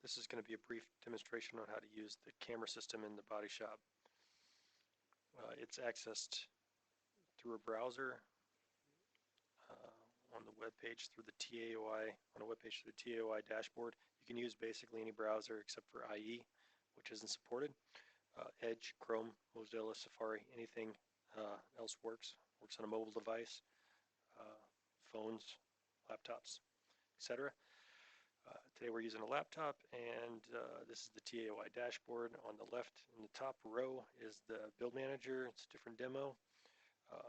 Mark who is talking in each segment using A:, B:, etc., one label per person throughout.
A: This is going to be a brief demonstration on how to use the camera system in the body shop. It's accessed through a browser on the web page through the TAOI, on a web page through the TAOI dashboard. You can use basically any browser except for IE, which isn't supported. Edge, Chrome, Mozilla, Safari, anything else works. Works on a mobile device, phones, laptops, etc. Today we're using a laptop, and this is the TAOI dashboard. On the left, in the top row, is the build manager. It's a different demo.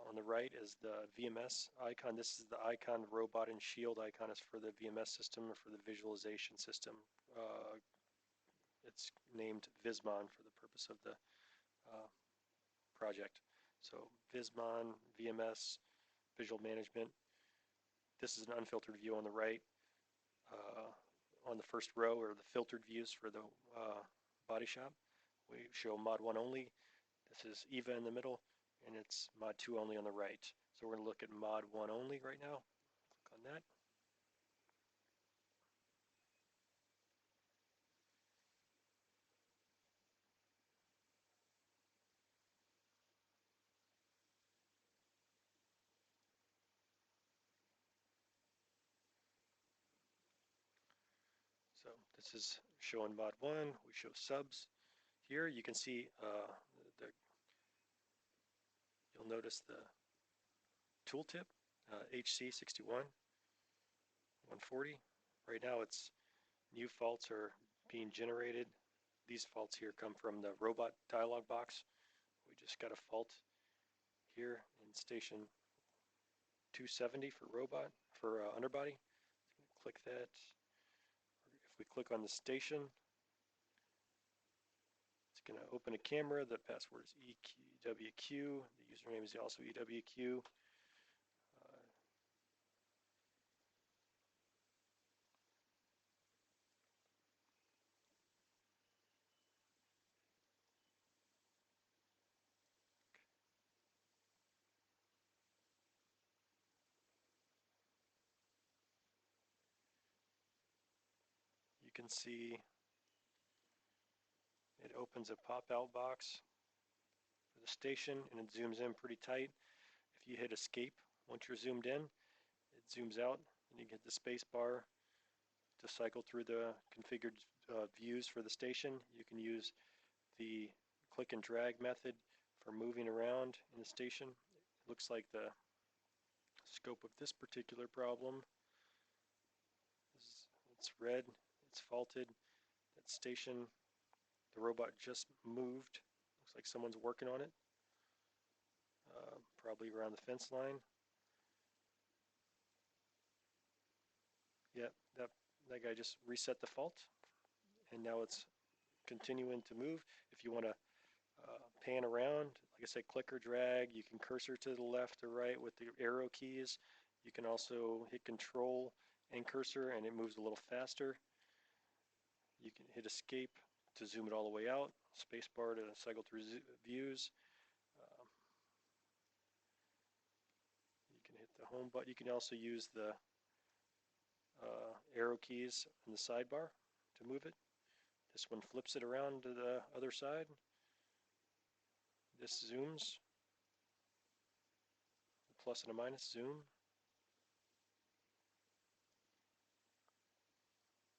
A: On the right is the VMS icon. This is the icon, robot and shield icon is for the VMS system or for the visualization system. It's named VisMon for the purpose of the project. So VisMon, VMS, visual management. This is an unfiltered view on the right. On the first row are the filtered views for the body shop. We show mod 1 only. This is EVA in the middle, and it's mod 2 only on the right. So we're going to look at mod 1 only right now. Click on that. So this is showing mod 1. We show subs. Here you can see you'll notice the tooltip, HC61 140. Right now it's new faults are being generated. These faults here come from the robot dialog box. We just got a fault here in station 270 for robot, for underbody. Click that. If we click on the station, it's going to open a camera. The password is EWQ. The username is also EWQ. You can see it opens a pop-out box for the station, and it zooms in pretty tight. If you hit escape, once you're zoomed in, it zooms out, and you get the space bar to cycle through the configured views for the station. You can use the click and drag method for moving around in the station. It looks like the scope of this particular problem is, it's red, it's faulted. That station, the robot just moved. Looks like someone's working on it, probably around the fence line. Yeah, that guy just reset the fault, and now it's continuing to move. If you want to pan around, like I said, click or drag. You can cursor to the left or right with the arrow keys. You can also hit control and cursor, and it moves a little faster. You can hit escape to zoom it all the way out, spacebar to cycle through views. You can hit the home button. You can also use the arrow keys in the sidebar to move it. This one flips it around to the other side. This zooms. The plus and a minus zoom.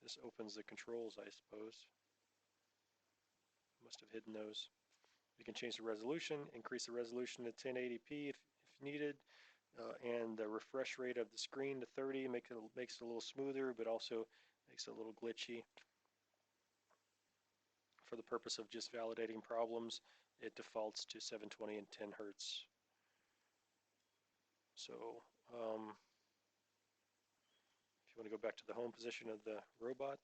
A: This opens the controls, I suppose. Must have hidden those. You can change the resolution, increase the resolution to 1080p if needed, and the refresh rate of the screen to 30 makes it a little smoother, but also makes it a little glitchy. For the purpose of just validating problems, it defaults to 720 and 10 Hertz. So if you want to go back to the home position of the robot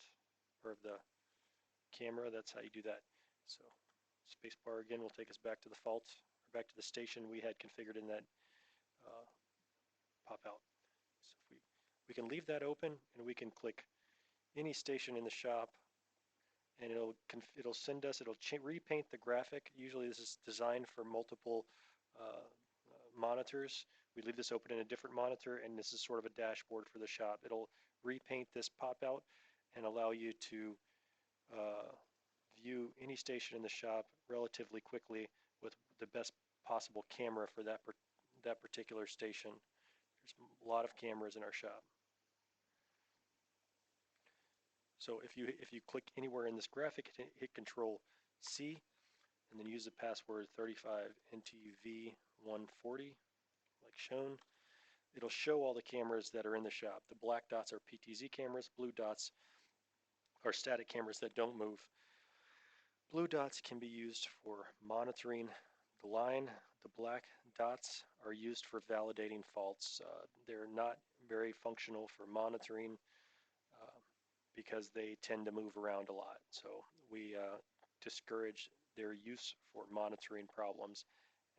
A: or of the camera, that's how you do that. So spacebar again will take us back to the fault, or back to the station we had configured in that pop out. So if we can leave that open, and we can click any station in the shop, and it'll send us, it'll repaint the graphic. Usually this is designed for multiple monitors. We leave this open in a different monitor, and this is sort of a dashboard for the shop. It'll repaint this pop out and allow you to view any station in the shop relatively quickly with the best possible camera for that particular station. There's a lot of cameras in our shop. So if you click anywhere in this graphic, hit Control C, and then use the password 35NTV140, like shown. It'll show all the cameras that are in the shop. The black dots are PTZ cameras, blue dots are static cameras that don't move. Blue dots can be used for monitoring the line. The black dots are used for validating faults. They're not very functional for monitoring because they tend to move around a lot. So we discourage their use for monitoring problems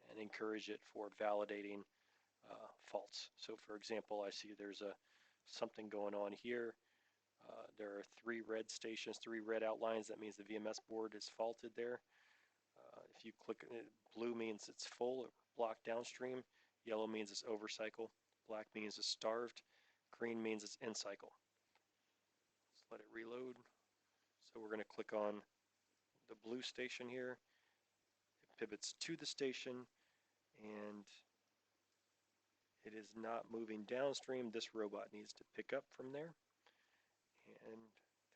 A: and encourage it for validating faults. So for example, I see there's something going on here. There are 3 red stations, 3 red outlines. That means the VMS board is faulted there. If you click, blue means it's full, blocked downstream. Yellow means it's overcycle. Black means it's starved. Green means it's in cycle. Let's let it reload. So we're going to click on the blue station here. It pivots to the station, and it is not moving downstream. This robot needs to pick up from there. And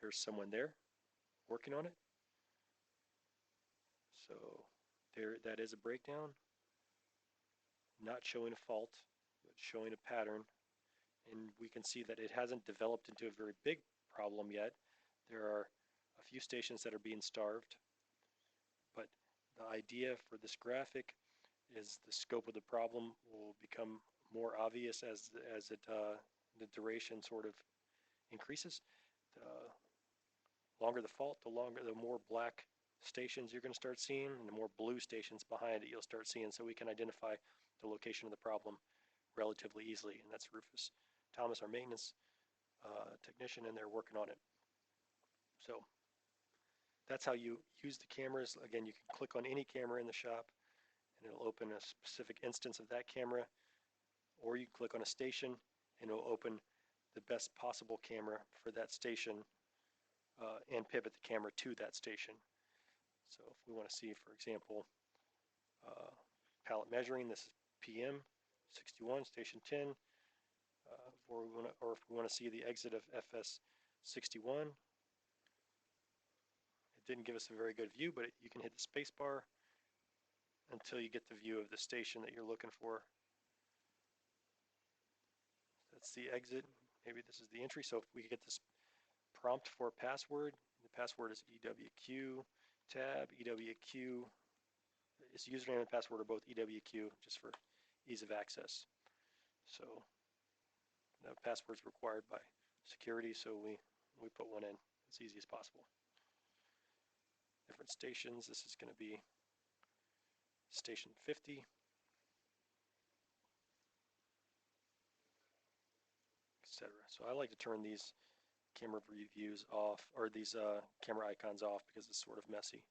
A: there's someone there working on it. So there, that is a breakdown. Not showing a fault, but showing a pattern. And we can see that it hasn't developed into a very big problem yet. There are a few stations that are being starved. But the idea for this graphic is the scope of the problem will become more obvious as the duration sort of increases. The longer the fault, the more black stations you're going to start seeing, and the more blue stations behind it you'll start seeing. So we can identify the location of the problem relatively easily, and that's Rufus Thomas, our maintenance technician, and they're working on it. So that's how you use the cameras. Again, you can click on any camera in the shop, and it'll open a specific instance of that camera, or you click on a station, and it'll open the best possible camera for that station and pivot the camera to that station. So if we want to see, for example, pallet measuring, this is PM 61, station 10, or if we want to see the exit of FS 61. It didn't give us a very good view, but you can hit the space bar until you get the view of the station that you're looking for. That's the exit. Maybe this is the entry. So if we get this prompt for a password, the password is EWQ tab, EWQ. Its username and password are both EWQ, just for ease of access. So the password's required by security, so we put one in as easy as possible. Different stations. This is going to be station 50. Etc. So I like to turn these camera reviews off, or these camera icons off, because it's sort of messy.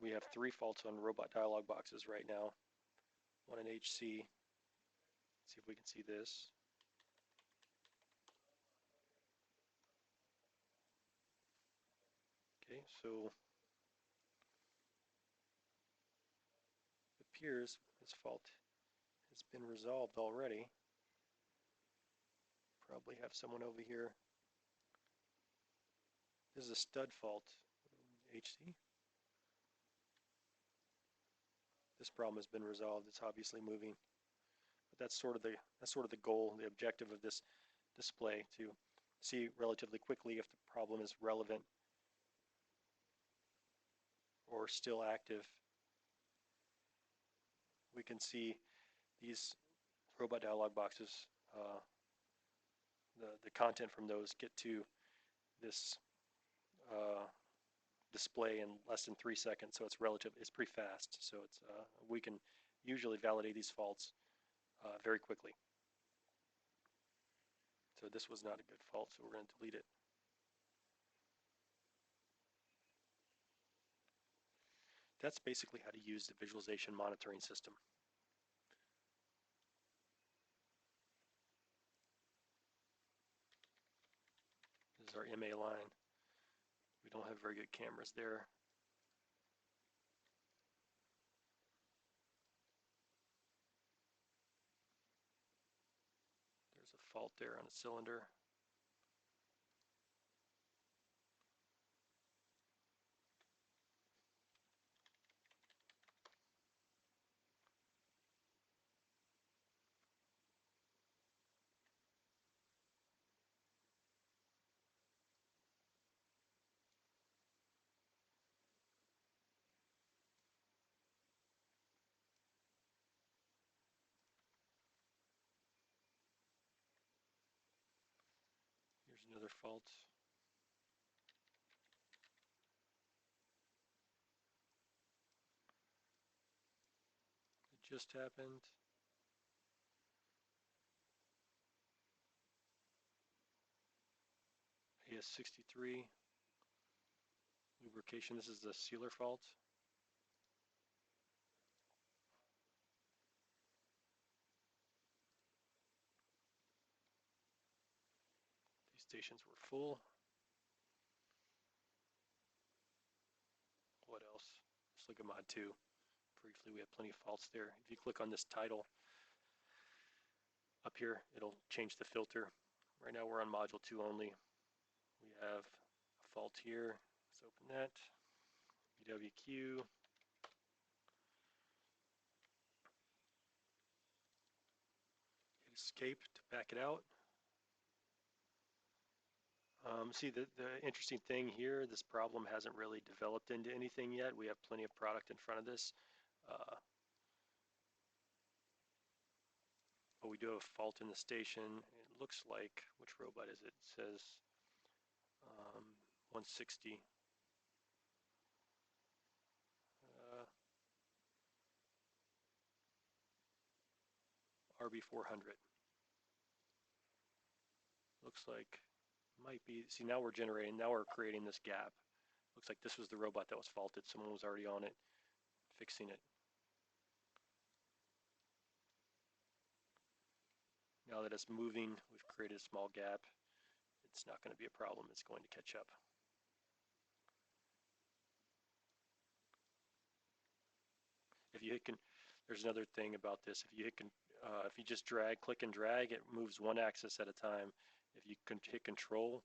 A: We have 3 faults on robot dialog boxes right now. One in HC. Let's see if we can see this. Okay, so it appears this fault has been resolved already. Probably have someone over here. This is a stud fault, HC. This problem has been resolved. It's obviously moving, but that's sort of the goal, the objective of this display, to see relatively quickly if the problem is relevant or still active. We can see these robot dialog boxes, the content from those get to this display in less than 3 seconds, so it's pretty fast. So we can usually validate these faults very quickly. So this was not a good fault, so we're going to delete it. That's basically how to use the visualization monitoring system. This is our MA line. We don't have very good cameras there. There's a fault there on a cylinder. Here's another fault. It just happened. AS63 lubrication. This is the sealer fault. These stations were full. What else? Let's look at mod 2. Briefly, we have plenty of faults there. If you click on this title up here, it'll change the filter. Right now we're on module 2 only. We have a fault here. Let's open that. BWQ. Hit escape to back it out. See, the interesting thing here, this problem hasn't really developed into anything yet. We have plenty of product in front of this. But we do have a fault in the station. It looks like, which robot is it? It says 160. RB400. Looks like might be, see now we're creating this gap. Looks like this was the robot that was faulted. Someone was already on it, fixing it. Now that it's moving, we've created a small gap. It's not going to be a problem. It's going to catch up. If you hit, there's another thing about this. If you just click and drag, it moves one axis at a time. If you can hit Control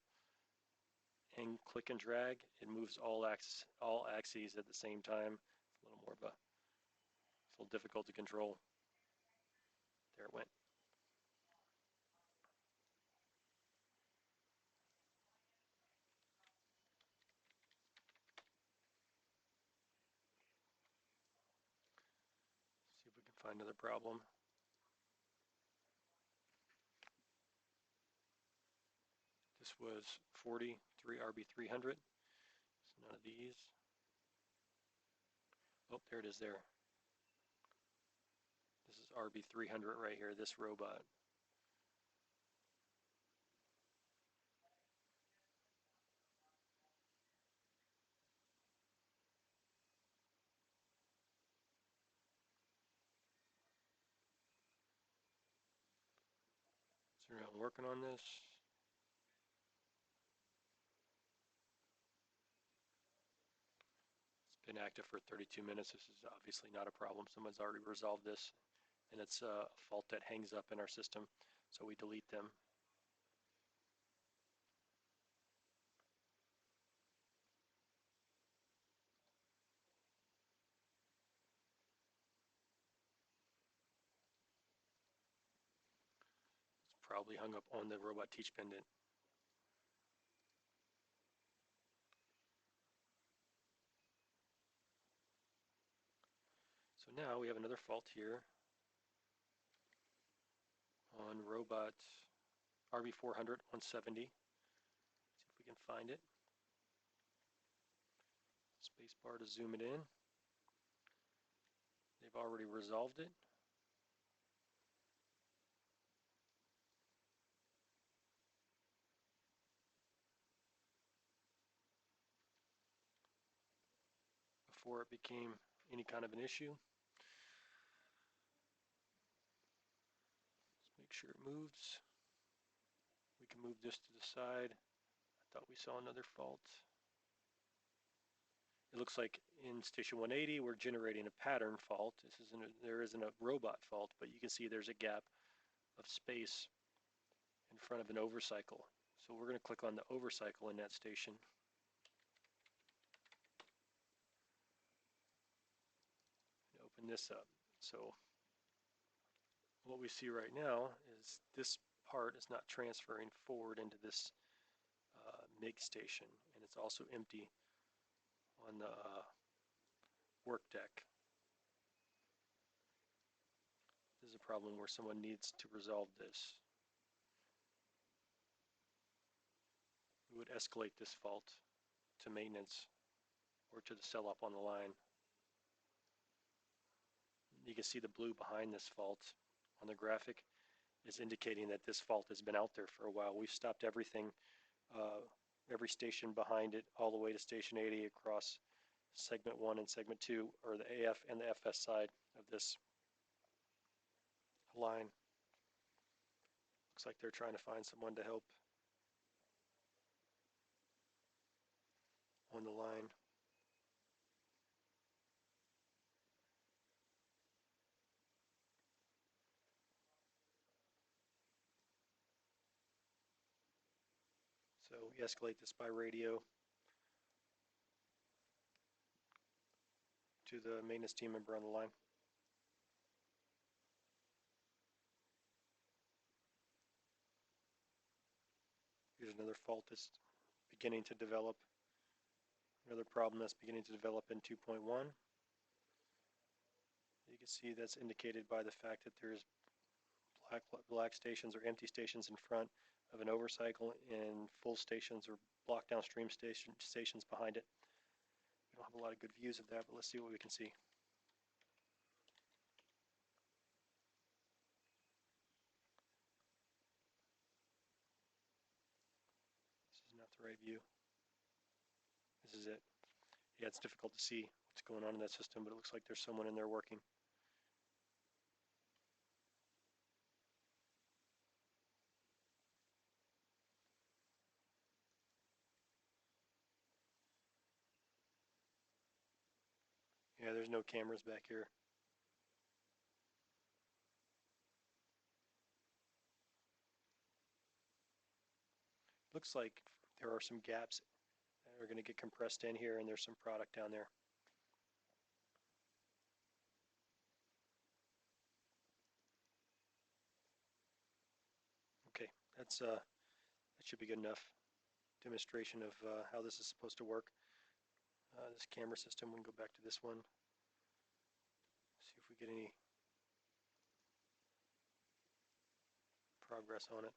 A: and click and drag, it moves all axes at the same time. It's a little more of a, it's a little difficult to control. There it went. See if we can find another problem. This was 43 RB300. So none of these. Oh, there it is there. This is RB300 right here, this robot. So I'm working on this. It's been active for 32 minutes. This is obviously not a problem. Someone's already resolved this, and it's a fault that hangs up in our system, so we delete them. It's probably hung up on the robot teach pendant. So now we have another fault here on robot RB400 170. See if we can find it. Spacebar to zoom it in. They've already resolved it. Before it became any kind of an issue. Let's make sure it moves. We can move this to the side. I thought we saw another fault. It looks like in station 180 we're generating a pattern fault. There isn't a robot fault, but you can see there's a gap of space in front of an overcycle. So we're going to click on the overcycle in that station. And open this up. So what we see right now is this part is not transferring forward into this MIG station, and it's also empty on the work deck. This is a problem where someone needs to resolve this. We would escalate this fault to maintenance or to the cell up on the line. You can see the blue behind this fault on the graphic is indicating that this fault has been out there for a while. We've stopped everything, every station behind it, all the way to station 80 across segment 1 and segment 2, or the AF and the FS side of this line. Looks like they're trying to find someone to help on the line. So we escalate this by radio to the maintenance team member on the line. Here's another fault that's beginning to develop. Another problem that's beginning to develop in 2.1. You can see that's indicated by the fact that there's black stations or empty stations in front of an overcycle and full stations or block downstream stations behind it. We don't have a lot of good views of that, but let's see what we can see. This is not the right view. This is it. Yeah, it's difficult to see what's going on in that system, but it looks like there's someone in there working. Yeah, there's no cameras back here. Looks like there are some gaps that are going to get compressed in here, and there's some product down there. Okay, that should be good enough demonstration of how this is supposed to work. This camera system, we can go back to this one, see if we get any progress on it.